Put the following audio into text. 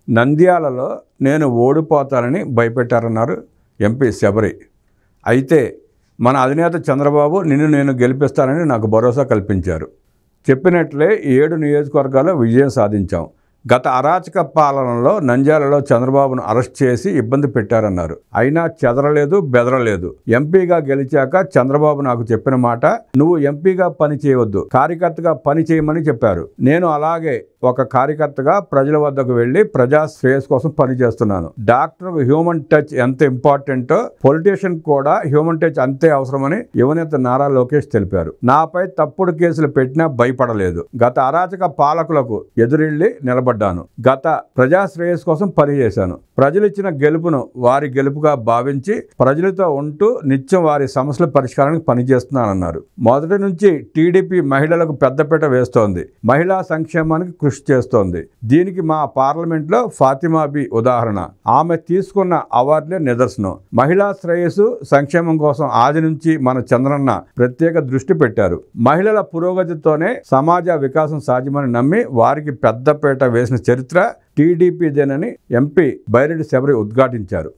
నంద్యాలలో నేను ఓడిపోతానని భయపెట్టారన్నారు ఎంపీ శబరి. అయితే మన అధినేత చంద్రబాబు నిన్ను నేను గెలిపిస్తానని నాకు భరోసా కల్పించారు. చెప్పినట్లే 7 నియోజకవర్గాల్లో విజయం సాధించాం. గత అరాచక పాలనలో నంద్యాలలో చంద్రబాబును అరెస్ట్ చేసి ఇబ్బంది పెట్టారన్నారు. అయినా చెదరలేదు, బెదరలేదు. ఎంపీగా గెలిచాక చంద్రబాబు నాకు చెప్పిన మాట, నువ్వు ఎంపీగా పని చేయవద్దు, కార్యకర్తగా పని చేయమని చెప్పారు. నేను అలాగే ఒక కార్యకర్తగా ప్రజల వద్దకు వెళ్లి ప్రజా శ్రేయస్ కోసం పనిచేస్తున్నాను. డాక్టర్ హ్యూమన్ టచ్ ఎంత ఇంపార్టెంటో పొలిటీషియన్ కూడా హ్యూమన్ టచ్ అంతే అవసరమని యువనేత నారా లోకేష్ తెలిపారు. నాపై తప్పుడు కేసులు పెట్టినా భయపడలేదు. గత అరాచక పాలకులకు ఎదురెళ్లి నిలబడ్డాను. గత ప్రజా శ్రేయస్ కోసం పనిచేశాను. ప్రజలిచ్చిన గెలుపును వారి గెలుపుగా భావించి ప్రజలతో ఉంటూ నిత్యం వారి సమస్యల పరిష్కారానికి పనిచేస్తున్నానన్నారు. మొదటి నుంచి టీడీపీ మహిళలకు పెద్దపీట వేస్తోంది. మహిళా సంక్షేమానికి కృషి చేస్తోంది. దీనికి మా పార్లమెంట్లో ఫాతిమాబీ ఉదాహరణ. ఆమె తీసుకున్న అవార్డులే నిదర్శనం. మహిళా శ్రేయస్సు సంక్షేమం కోసం ఆది నుంచి మన చంద్రన్న ప్రత్యేక దృష్టి పెట్టారు. మహిళల పురోగతితోనే సమాజ వికాసం సాధ్యమని నమ్మి వారికి పెద్దపీట వేసిన చరిత్ర టీడీపీదేనని ఎంపీ బైరెడ్డి శబరి ఉద్ఘాటించారు.